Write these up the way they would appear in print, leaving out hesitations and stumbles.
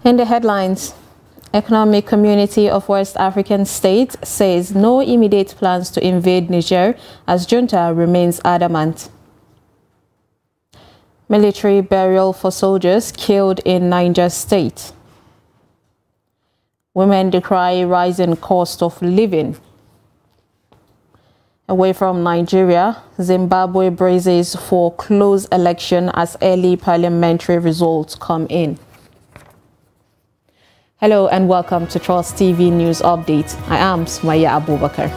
In the headlines, Economic Community of West African States says no immediate plans to invade Niger as junta remains adamant. Military burial for soldiers killed in Niger State. Women decry rising cost of living. Away from Nigeria, Zimbabwe braces for close election as early parliamentary results come in. Hello and welcome to Trust TV News Update. I am Sumaya Abubakar.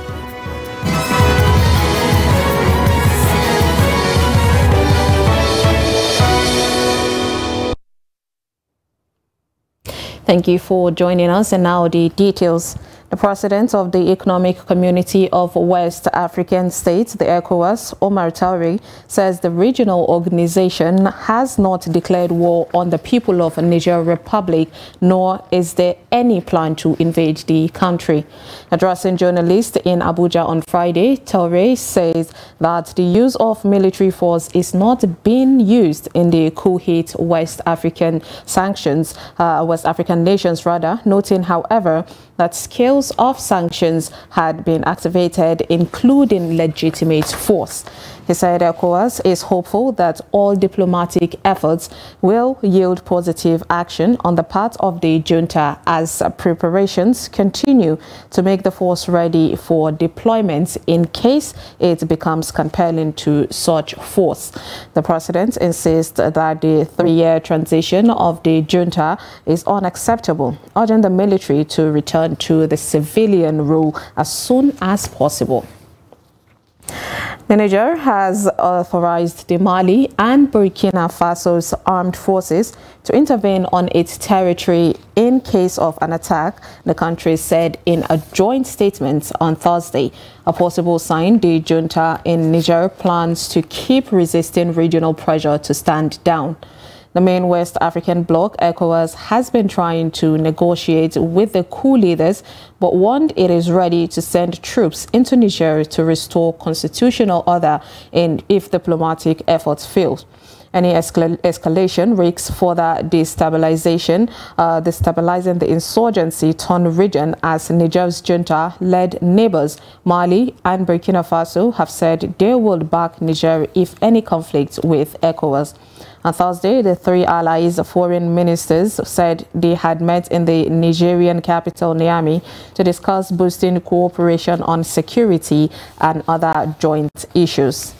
Thank you for joining us, and now the details. The president of the Economic Community of West African States, the ECOWAS, Omar Touray, says the regional organization has not declared war on the people of Niger Republic, nor is there any plan to invade the country. Addressing journalists in Abuja on Friday, Touray says that the use of military force is not being used in the coup-hit West African nations, noting, however, that scales of sanctions had been activated, including legitimate force. He said ECOWAS is hopeful that all diplomatic efforts will yield positive action on the part of the junta as preparations continue to make the force ready for deployment in case it becomes compelling to such force. The president insists that the 3-year transition of the junta is unacceptable, urging the military to return to the civilian rule as soon as possible. Niger has authorized the Mali and Burkina Faso's armed forces to intervene on its territory in case of an attack, the country said in a joint statement on Thursday. A possible sign the junta in Niger plans to keep resisting regional pressure to stand down. The main West African bloc, ECOWAS, has been trying to negotiate with the coup leaders, but warned it is ready to send troops into Niger to restore constitutional order if diplomatic efforts fail. Any escalation risks further destabilizing the insurgency-torn region, as Niger's junta-led neighbors Mali and Burkina Faso have said they will back Niger if any conflict with ECOWAS. On Thursday, the three allies' foreign ministers said they had met in the Nigerian capital, Niamey, to discuss boosting cooperation on security and other joint issues.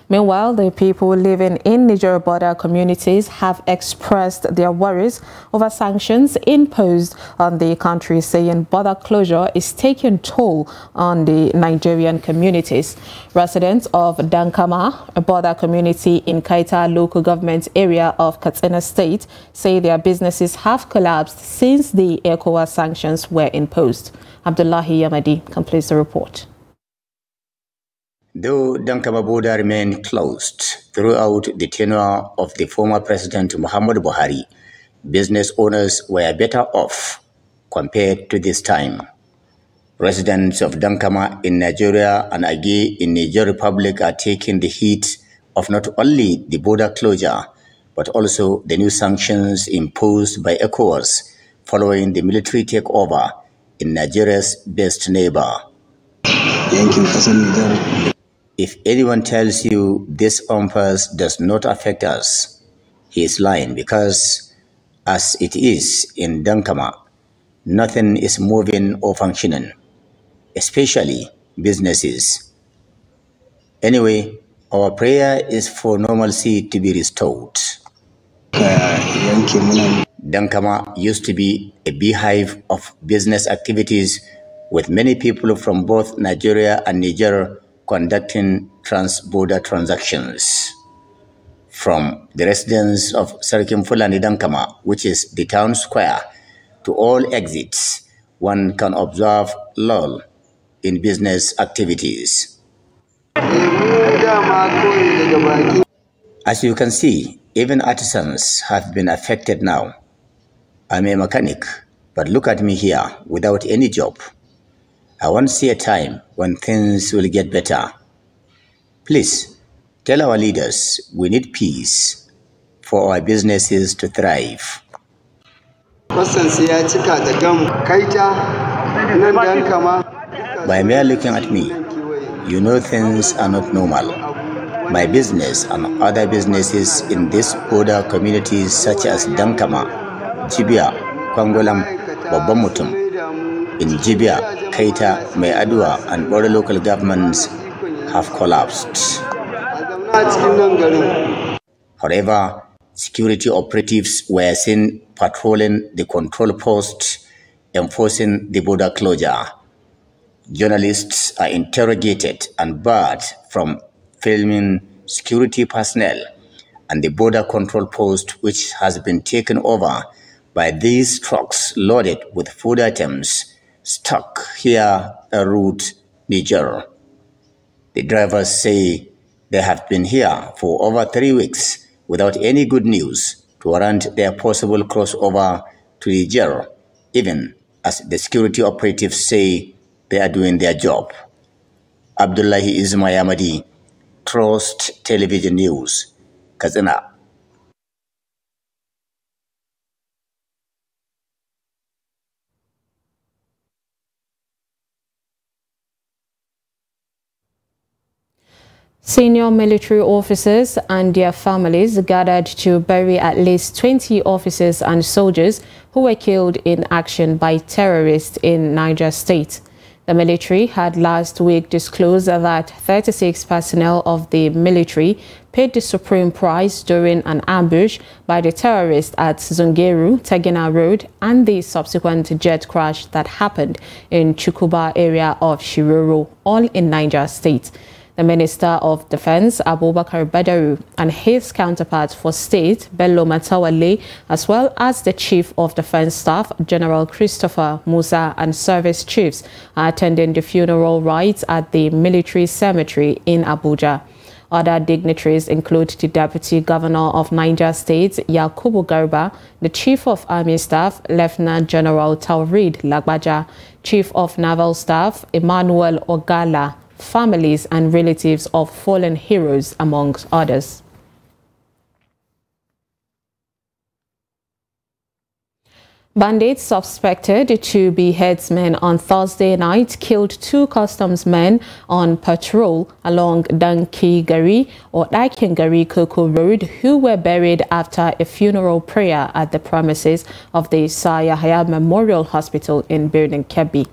Meanwhile, the people living in Niger border communities have expressed their worries over sanctions imposed on the country, saying border closure is taking toll on the Nigerian communities. Residents of Dankama, a border community in Kaita local government area of Katsina State, say their businesses have collapsed since the ECOWAS sanctions were imposed. Abdullahi Yamadi completes the report. Though Dankama border remained closed throughout the tenure of the former President Muhammadu Buhari, business owners were better off compared to this time. Residents of Dankama in Nigeria and Agé in Niger Republic are taking the heat of not only the border closure, but also the new sanctions imposed by ECOWAS following the military takeover in Nigeria's best neighbor. If anyone tells you this impasse does not affect us, he is lying, because as it is in Dankama, nothing is moving or functioning, especially businesses. Anyway, our prayer is for normalcy to be restored. Dankama used to be a beehive of business activities, with many people from both Nigeria and Niger conducting trans-border transactions. From the residence of Sarkin Fulani Dankama, which is the town square, to all exits, one can observe lull in business activities. As you can see, even artisans have been affected now. I'm a mechanic, but look at me here without any job. I won't see a time when things will get better. Please, tell our leaders we need peace for our businesses to thrive. By mere looking at me, you know things are not normal. My business and other businesses in these border communities such as Dankama, Jibia, Kwangolam, Babamutum, in Jibia, Keita, Mayadua, and other local governments have collapsed. However, security operatives were seen patrolling the control posts, enforcing the border closure. Journalists are interrogated and barred from filming security personnel, and the border control post, which has been taken over by these trucks loaded with food items stuck here en route Niger. The drivers say they have been here for over 3 weeks without any good news to warrant their possible crossover to Niger, even as the security operatives say they are doing their job. Abdullahi Ismayamadi, Trust Television News, Katsina. Senior military officers and their families gathered to bury at least 20 officers and soldiers who were killed in action by terrorists in Niger State. The military had last week disclosed that 36 personnel of the military paid the supreme price during an ambush by the terrorists at Zungeru, Tagina Road, and the subsequent jet crash that happened in Chukuba area of Shiroro, all in Niger State. The Minister of Defense, Abubakar Badaru, and his counterpart for State, Bello Matawale, as well as the Chief of Defense Staff, General Christopher Musa, and service chiefs are attending the funeral rites at the military cemetery in Abuja. Other dignitaries include the Deputy Governor of Niger State, Yakubu Garba, the Chief of Army Staff, Lieutenant General Taurid Lagbaja, Chief of Naval Staff, Emmanuel Ogala, families and relatives of fallen heroes, amongst others. Bandits suspected to be headsmen on Thursday night killed 2 customs men on patrol along Dankigari or Daikingari Koko Road, who were buried after a funeral prayer at the premises of the Sir Yahya Memorial Hospital in Birnin Kebbi.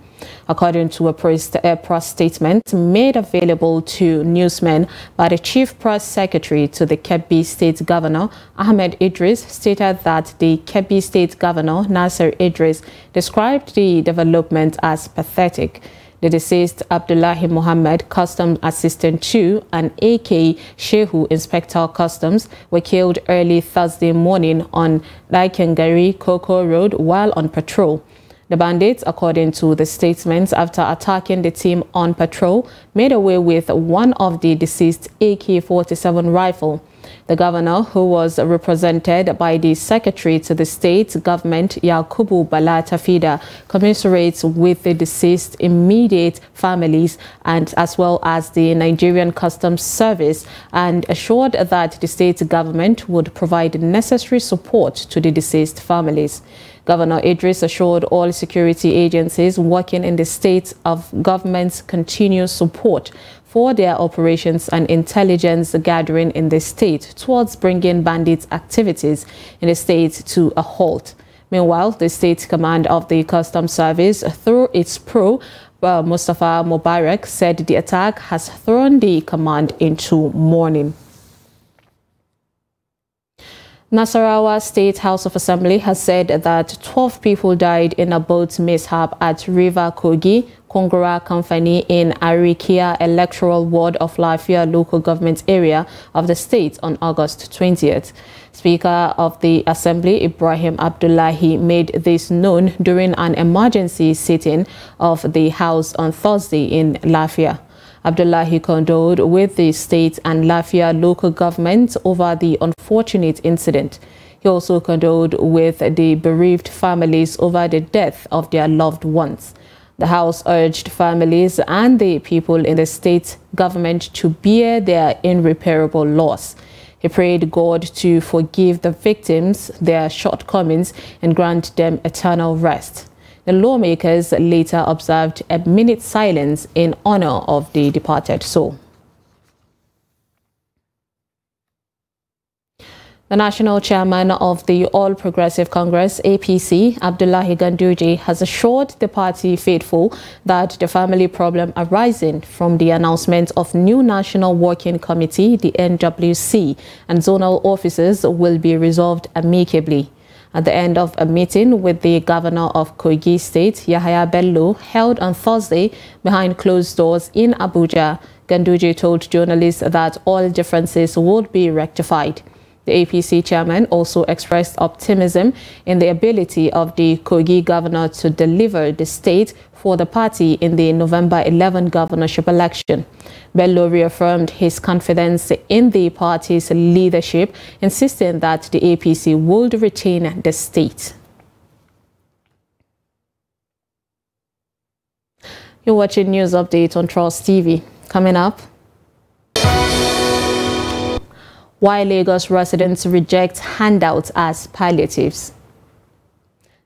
According to a press statement made available to newsmen by the Chief Press Secretary to the Kebbi State Governor, Ahmed Idris, stated that the Kebbi State Governor, Nasser Idris, described the development as pathetic. The deceased Abdullahi Mohammed, Customs Assistant 2, and AK Shehu, Inspector Customs, were killed early Thursday morning on Laikengari Koko Road while on patrol. The bandits, according to the statements, after attacking the team on patrol, made away with one of the deceased AK-47 rifle. The governor, who was represented by the secretary to the state government, Yakubu Bala Tafida, commiserates with the deceased immediate families and as well as the Nigerian Customs Service, and assured that the state government would provide necessary support to the deceased families. Governor Idris assured all security agencies working in the state of government's continued support for their operations and intelligence gathering in the state towards bringing bandits' activities in the state to a halt. Meanwhile, the state command of the Customs Service, through its pro, Mustafa Mubarak, said the attack has thrown the command into mourning. Nasarawa State House of Assembly has said that 12 people died in a boat mishap at River Kogi, Kongora Company in Arikia Electoral Ward of Lafia Local Government Area of the state on August 20th. Speaker of the Assembly, Ibrahim Abdullahi, made this known during an emergency sitting of the House on Thursday in Lafia. Abdullahi condoled with the state and Lafia local government over the unfortunate incident. He also condoled with the bereaved families over the death of their loved ones. The House urged families and the people in the state government to bear their irreparable loss. He prayed God to forgive the victims their shortcomings and grant them eternal rest. The lawmakers later observed a minute's silence in honor of the departed soul. The national chairman of the All Progressive Congress, APC, Abdullahi Ganduje, has assured the party faithful that the family problem arising from the announcement of new National Working Committee, the NWC, and zonal officers will be resolved amicably. At the end of a meeting with the governor of Kogi State, Yahaya Bello, held on Thursday behind closed doors in Abuja, Ganduje told journalists that all differences would be rectified. The APC chairman also expressed optimism in the ability of the Kogi governor to deliver the state for the party in the November 11 governorship election. Bello reaffirmed his confidence in the party's leadership, insisting that the APC would retain the state. You're watching News Update on Trust TV. Coming up, why Lagos residents reject handouts as palliatives.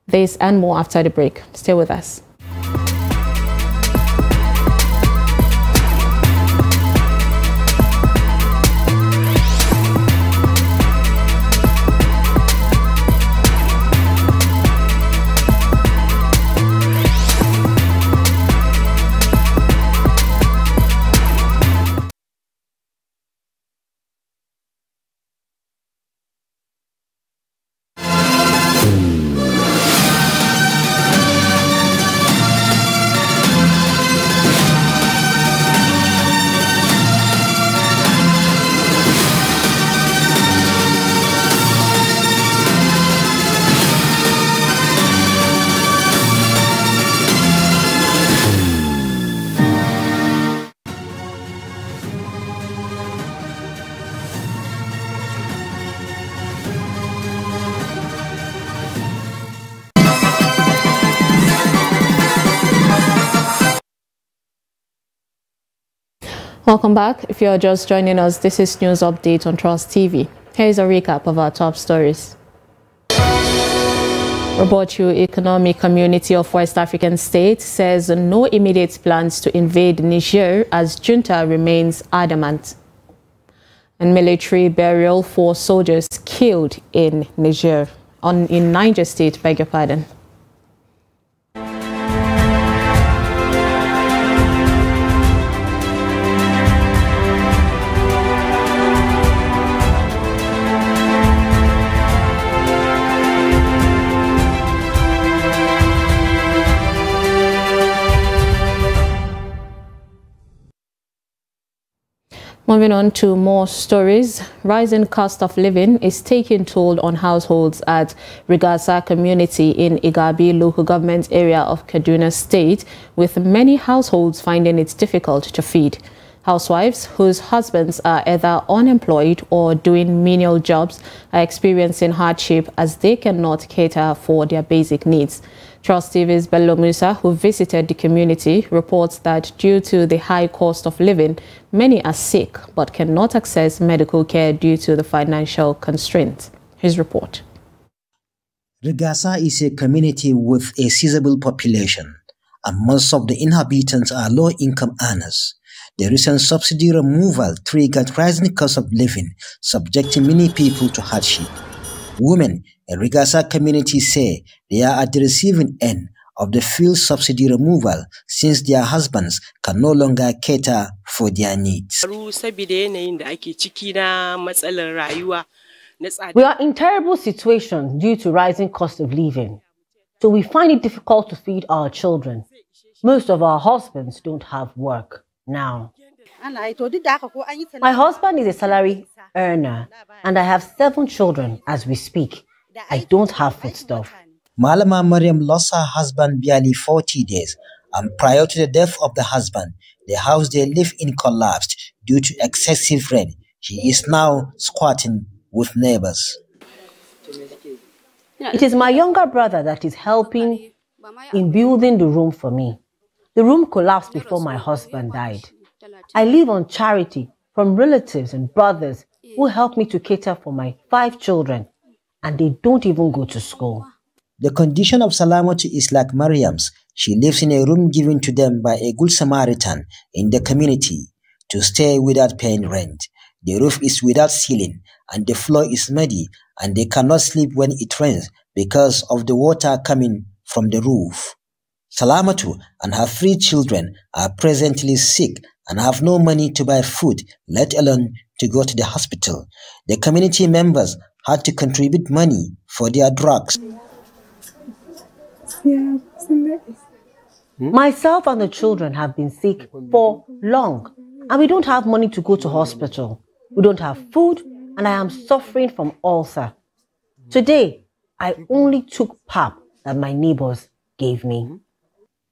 This and more after the break. Stay with us. Welcome back. If you're just joining us, this is News Update on Trust TV. Here's a recap of our top stories. Robochu Economic Community of West African States says no immediate plans to invade Niger as junta remains adamant. And military burial for soldiers killed in Niger, in Niger State, beg your pardon. Moving on to more stories, rising cost of living is taking toll on households at Rigasa community in Igabi local government area of Kaduna State, with many households finding it difficult to feed. Housewives whose husbands are either unemployed or doing menial jobs are experiencing hardship as they cannot cater for their basic needs. Trust TV's Bello Musa, who visited the community, reports that due to the high cost of living, many are sick but cannot access medical care due to the financial constraints. His report. Rigasa is a community with a sizable population, and most of the inhabitants are low-income earners. The recent subsidy removal triggered rising cost of living, subjecting many people to hardship. Women in Rigasa community say they are at the receiving end of the fuel subsidy removal since their husbands can no longer cater for their needs. We are in terrible situation due to rising cost of living, so we find it difficult to feed our children. Most of our husbands don't have work now. My husband is a salary earner and I have 7 children as we speak. I don't have foodstuff. Malama Mariam lost her husband barely 40 days, and prior to the death of the husband, the house they live in collapsed due to excessive rain. She is now squatting with neighbors. It is my younger brother that is helping in building the room for me. The room collapsed before my husband died. I live on charity from relatives and brothers who help me to cater for my 5 children, and they don't even go to school. The condition of Salamatu is like Mariam's. She lives in a room given to them by a good Samaritan in the community to stay without paying rent. The roof is without ceiling and the floor is muddy, and they cannot sleep when it rains because of the water coming from the roof. Salamatu and her 3 children are presently sick and have no money to buy food, let alone to go to the hospital. The community members had to contribute money for their drugs. Myself and the children have been sick for long, and we don't have money to go to hospital. We don't have food, and I am suffering from ulcer. Today, I only took pap that my neighbors gave me.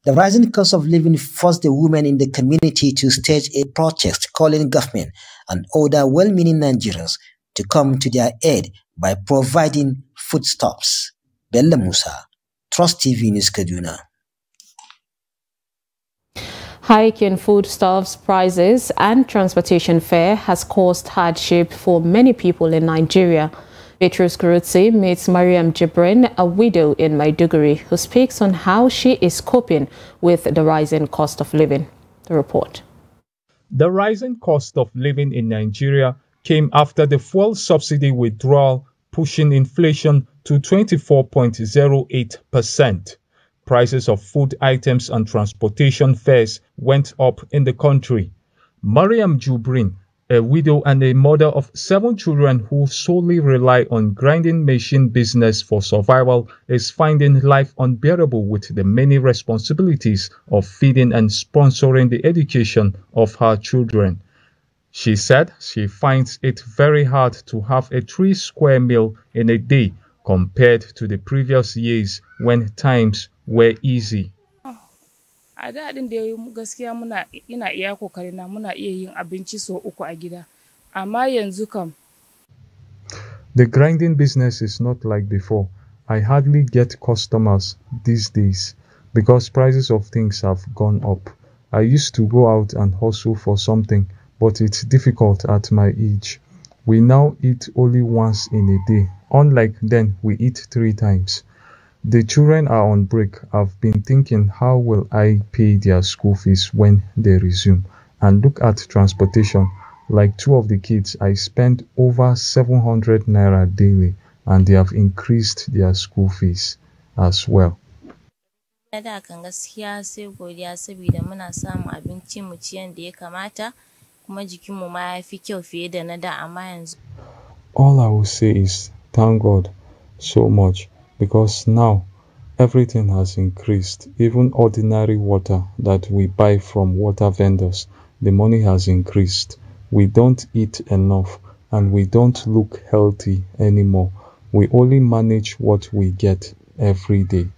The rising cost of living forced the women in the community to stage a protest calling government and other well-meaning Nigerians to come to their aid by providing foodstuffs. Bella Musa, Trust TV News, Kaduna. Hike in foodstuffs prices and transportation fare has caused hardship for many people in Nigeria. Beatrice Kurutsi meets Mariam Jibrin, a widow in Maiduguri, who speaks on how she is coping with the rising cost of living. The report. The rising cost of living in Nigeria came after the fuel subsidy withdrawal, pushing inflation to 24.08%. Prices of food items and transportation fares went up in the country. Mariam Jibrin, a widow and a mother of 7 children who solely rely on grinding machine business for survival, is finding life unbearable with the many responsibilities of feeding and sponsoring the education of her children. She said she finds it very hard to have a 3-square meal in a day compared to the previous years when times were easy. A daɗin da gaskiya ina iya kokarina muna iya yin abinci so 3 a gida. Amma yanzu kam. The grinding business is not like before. I hardly get customers these days because prices of things have gone up. I used to go out and hustle for something, but it's difficult at my age. We now eat only once in a day. Unlike then, we eat 3 times. The children are on break. I've been thinking, how will I pay their school fees when they resume? And look at transportation. Like 2 of the kids, I spend over 700 naira daily, and they have increased their school fees as well. All I will say is thank God so much, because now everything has increased. Even ordinary water that we buy from water vendors, the money has increased. We don't eat enough and we don't look healthy anymore. We only manage what we get every day.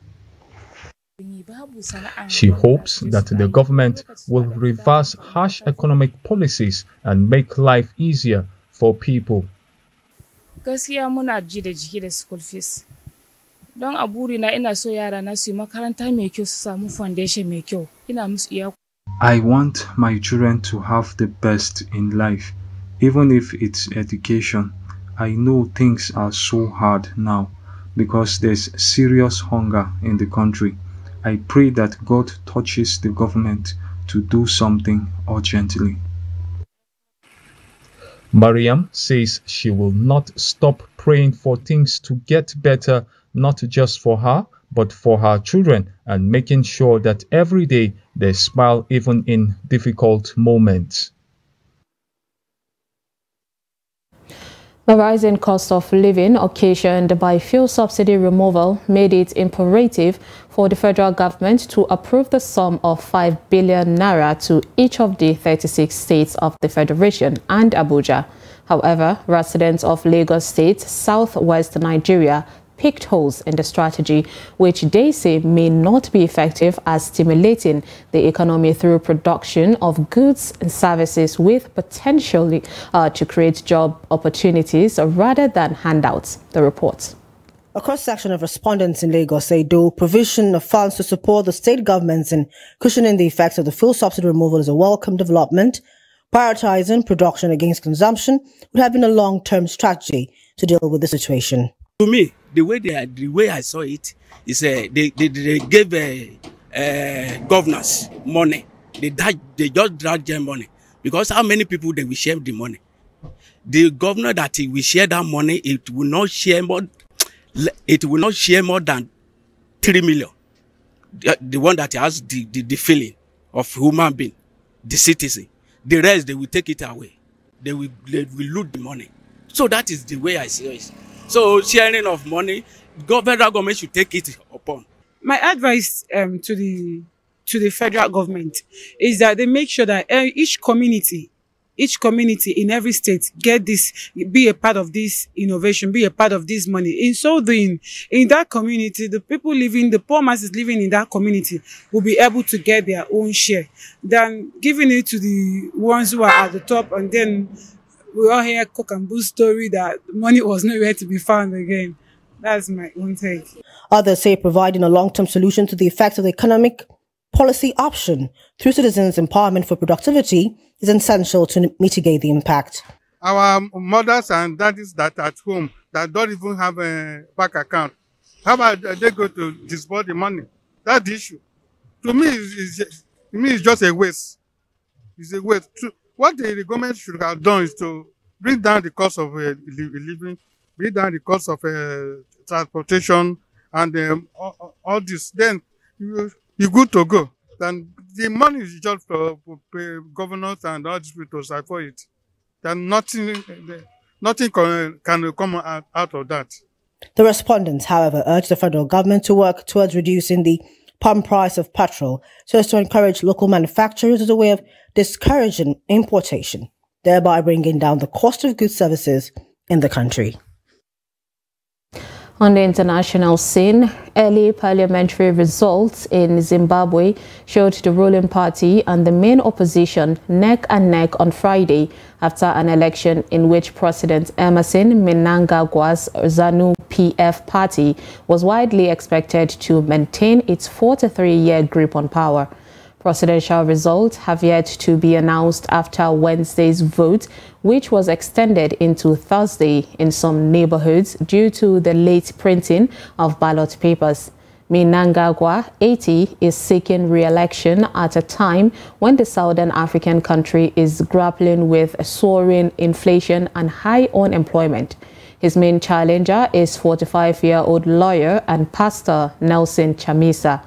She hopes that the government will reverse harsh economic policies and make life easier for people. Gaskiya muna ji da jiki da school fees. Don a burina ina so yara na su makaranta mai kyau su samu foundation mai kyau. Ina musu iya. I want my children to have the best in life, even if it's education. I know things are so hard now because there's serious hunger in the country. I pray that God touches the government to do something urgently. Mariam says she will not stop praying for things to get better, not just for her, but for her children, and making sure that every day they smile even in difficult moments. The rising cost of living occasioned by fuel subsidy removal made it imperative for the federal government to approve the sum of 5 billion naira to each of the 36 states of the Federation and Abuja. However, residents of Lagos State, southwest Nigeria, picked holes in the strategy, which they say may not be effective as stimulating the economy through production of goods and services with potentially to create job opportunities rather than handouts. The report. A cross-section of respondents in Lagos say though provision of funds to support the state governments in cushioning the effects of the fuel subsidy removal is a welcome development, Prioritizing production against consumption would have been a long-term strategy to deal with the situation. To me, the way I saw it is they gave governors money. They just dragged their money, because how many people they will share the money? The governor that he will share that money, it will not share more. It will not share more than 3 million. The one that has the feeling of human being, the citizen. The rest, they will take it away. They will loot the money. So that is the way I see it. So sharing of money, federal government should take it upon. My advice to the federal government is that they make sure that each community in every state be a part of this innovation, be a part of this money. In so doing, in that community, the poor masses living in that community will be able to get their own share than giving it to the ones who are at the top, and then we all hear cock and bull story that money was nowhere to be found again. That's my own take. Others say providing a long-term solution to the effects of the economic policy option through citizens' empowerment for productivity is essential to mitigate the impact. Our mothers and daddies that are at home that don't even have a bank account, how about they go to disburse the money? That's the issue. To me, it's just a waste. It's a waste. What the government should have done is to bring down the cost of living, bring down the cost of transportation, and all this. Then you're good to go. Then the money is just for governors and all these people to for it. Then nothing can come out of that. The respondents, however, urged the federal government to work towards reducing the pump price of petrol so as to encourage local manufacturers as a way of discouraging importation, thereby bringing down the cost of goods services in the country. On the international scene, early parliamentary results in Zimbabwe showed the ruling party and the main opposition neck and neck on Friday after an election in which President Emmerson Mnangagwa's ZANU-PF party was widely expected to maintain its 43-year grip on power. Presidential results have yet to be announced after Wednesday's vote, which was extended into Thursday in some neighborhoods due to the late printing of ballot papers. Mnangagwa, 80, is seeking re-election at a time when the Southern African country is grappling with soaring inflation and high unemployment. His main challenger is 45-year-old lawyer and pastor Nelson Chamisa.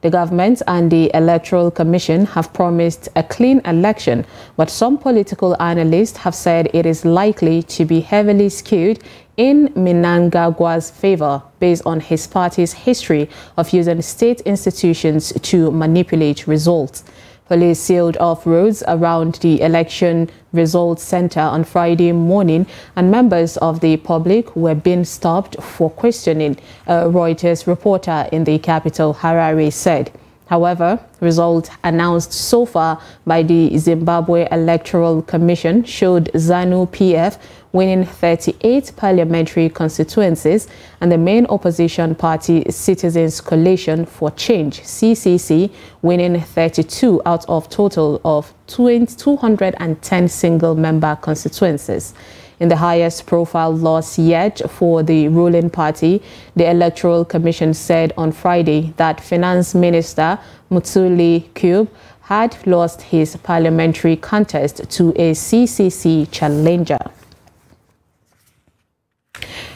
The government and the Electoral Commission have promised a clean election, but some political analysts have said it is likely to be heavily skewed in Mnangagwa's favor based on his party's history of using state institutions to manipulate results. Police sealed off roads around the election results center on Friday morning, and members of the public were being stopped for questioning, a Reuters reporter in the capital, Harare, said. However, results announced so far by the Zimbabwe Electoral Commission showed ZANU-PF winning 38 parliamentary constituencies and the main opposition party Citizens Coalition for Change, CCC, winning 32 out of total of 210 single-member constituencies. In the highest profile loss yet for the ruling party, the Electoral Commission said on Friday that Finance Minister Mutuli Kube had lost his parliamentary contest to a CCC challenger.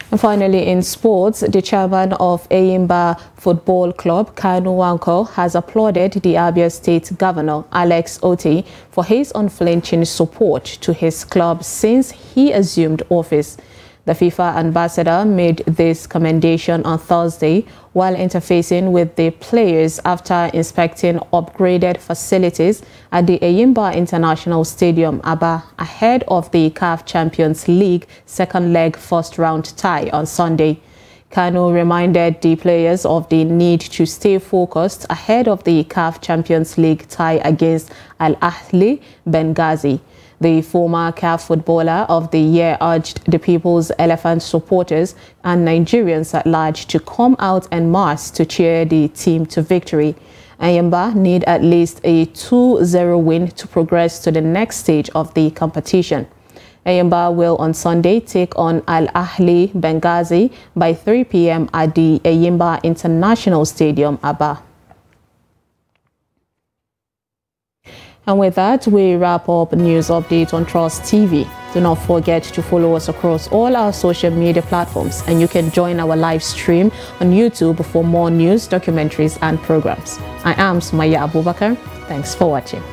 And finally, in sports, the chairman of Eyimba Football Club, Kanu Nwankwo, has applauded the Abia State Governor, Alex Otti, for his unflinching support to his club since he assumed office. The FIFA ambassador made this commendation on Thursday while interfacing with the players after inspecting upgraded facilities at the Eyimba International Stadium, Aba, ahead of the CAF Champions League second leg first round tie on Sunday. Kanu reminded the players of the need to stay focused ahead of the CAF Champions League tie against Al Ahly Benghazi. The former CAF Footballer of the Year urged the People's Elephant supporters and Nigerians at large to come out en masse to cheer the team to victory. Enyimba need at least a 2-0 win to progress to the next stage of the competition. Enyimba will on Sunday take on Al Ahli Benghazi by 3 p.m. at the Enyimba International Stadium, Aba. And with that, we wrap up news update on Trust TV. Do not forget to follow us across all our social media platforms, and you can join our live stream on YouTube for more news, documentaries, and programs. I am Sumaya Abubakar. Thanks for watching.